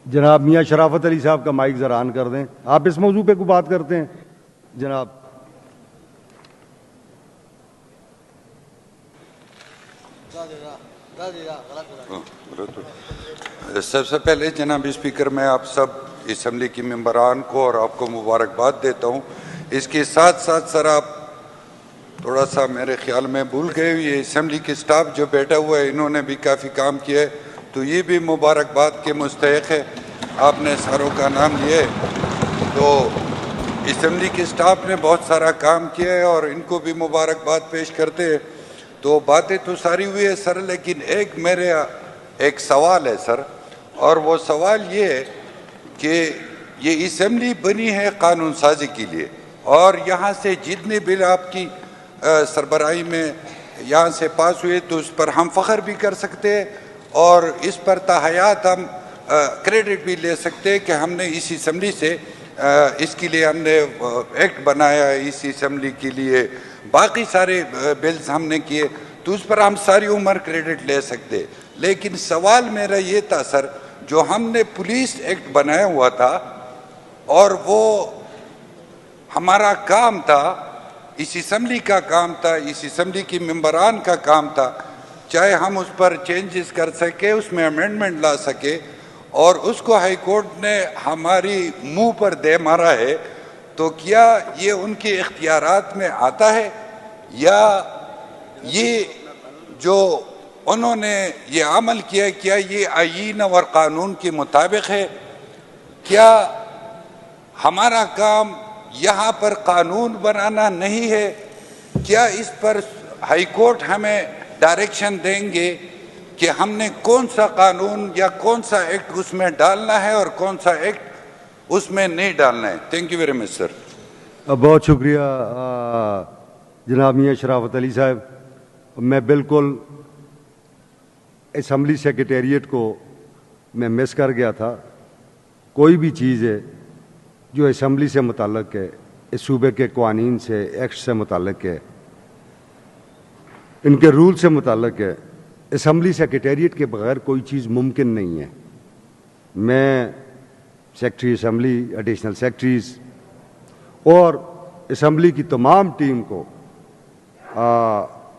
جناب میاں شرافت علی صاحب کا مائک ذرا آن کر دیں. آپ اس موضوع پہ کوئی بات کرتے ہیں جناب؟ سب سے پہلے جناب اسپیکر میں آپ سب اسمبلی کی ممبران کو اور آپ کو مبارکباد دیتا ہوں. اس کے ساتھ ساتھ سر آپ تھوڑا سا میرے خیال میں بھول گئے، یہ اسمبلی کے سٹاف جو بیٹھا ہوا ہے انہوں نے بھی کافی کام کیا ہے، تو یہ بھی مبارکباد کے مستحق ہے. آپ نے ساروں کا نام لیا ہے تو اسمبلی کے سٹاف نے بہت سارا کام کیا ہے اور ان کو بھی مبارکباد پیش کرتے ہیں. تو باتیں تو ساری ہوئی ہے سر، لیکن میرے ایک سوال ہے سر، اور وہ سوال یہ ہے کہ یہ اسمبلی بنی ہے قانون سازی کے لیے، اور یہاں سے جتنے بل آپ کی سربراہی میں یہاں سے پاس ہوئے تو اس پر ہم فخر بھی کر سکتے ہیں اور اس پر تاحیات ہم کریڈٹ بھی لے سکتے ہیں کہ ہم نے اس اسمبلی سے اس کے لیے ہم نے ایکٹ بنایا، اس اسمبلی کے لیے باقی سارے بلز ہم نے کیے، تو اس پر ہم ساری عمر کریڈٹ لے سکتے. لیکن سوال میرا یہ تھا سر، جو ہم نے پولیس ایکٹ بنایا ہوا تھا اور وہ ہمارا کام تھا، اس اسمبلی کا کام تھا، اس اسمبلی کی ممبران کا کام تھا، چاہے ہم اس پر چینجز کر سکے، اس میں امینڈمنٹ لا سکے، اور اس کو ہائی کورٹ نے ہماری منہ پر دے مارا ہے، تو کیا یہ ان کے اختیارات میں آتا ہے، یا یہ جو انہوں نے یہ عمل کیا کیا یہ آئین اور قانون کے مطابق ہے؟ کیا ہمارا کام یہاں پر قانون بنانا نہیں ہے؟ کیا اس پر ہائی کورٹ ہمیں ڈائریکشن دیں گے کہ ہم نے کون سا قانون یا کون سا ایکٹ اس میں ڈالنا ہے اور کون سا ایکٹ اس میں نہیں ڈالنا ہے؟ تھینک یو ویری مچ سر. بہت شکریہ جناب میاں شرافت علی صاحب. میں بالکل اسمبلی سیکریٹریٹ کو میں مس کر گیا تھا. کوئی بھی چیز ہے جو اسمبلی سے متعلق ہے، اس صوبے کے قوانین سے، ایکٹ سے متعلق ہے، ان کے رول سے متعلق ہے، اسمبلی سیکریٹریٹ کے بغیر کوئی چیز ممکن نہیں ہے. میں سیکرٹری اسمبلی، ایڈیشنل سیکرٹریز اور اسمبلی کی تمام ٹیم کو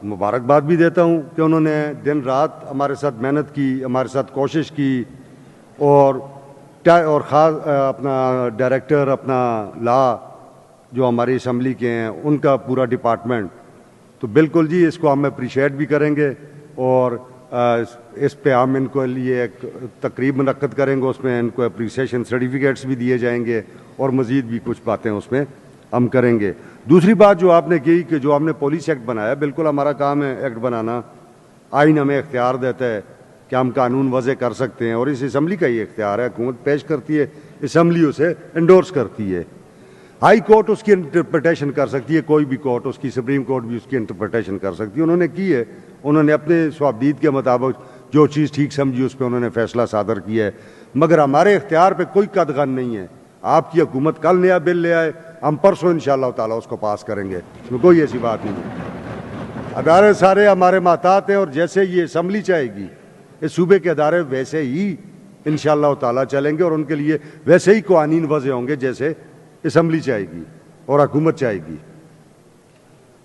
مبارکباد بھی دیتا ہوں کہ انہوں نے دن رات ہمارے ساتھ محنت کی، ہمارے ساتھ کوشش کی، اور خاص اپنا ڈائریکٹر، اپنا لا جو ہماری اسمبلی کے ہیں، ان کا پورا ڈپارٹمنٹ. تو بالکل جی اس کو ہم اپریشیٹ بھی کریں گے، اور اس پہ ہم ان کو لیے ایک تقریب منعقد کریں گے، اس میں ان کو اپریسیشن سرٹیفکیٹس بھی دیے جائیں گے، اور مزید بھی کچھ باتیں اس میں ہم کریں گے. دوسری بات جو آپ نے کی کہ جو ہم نے پولیس ایکٹ بنایا، بالکل ہمارا کام ہے ایکٹ بنانا. آئین ہمیں اختیار دیتا ہے کہ ہم قانون وضع کر سکتے ہیں، اور اس اسمبلی کا یہ اختیار ہے، حکومت پیش کرتی ہے، اسمبلی اسے انڈورس کرتی ہے. ہائی کورٹ اس کی انٹرپریٹیشن کر سکتی ہے، کوئی بھی کورٹ، اس کی سپریم کورٹ بھی اس کی انٹرپریٹیشن کر سکتی ہے. انہوں نے کی ہے، انہوں نے اپنے سوابدید کے مطابق جو چیز ٹھیک سمجھی اس پہ انہوں نے فیصلہ صادر کیا ہے. مگر ہمارے اختیار پہ کوئی قدغن نہیں ہے. آپ کی حکومت کل نیا بل لے آئے، ہم پرسوں انشاءاللہ تعالیٰ اس کو پاس کریں گے، اس میں کوئی ایسی بات نہیں ہے. ادارے سارے ہمارے محتاط ہیں، اور جیسے یہ اسمبلی چاہے گی، اس صوبے کے ادارے ویسے ہی انشاءاللہ تعالیٰ چلیں گے، اور ان کے لیے ویسے ہی قوانین وضع ہوں گے جیسے اسمبلی چاہے گی اور حکومت چاہے گی.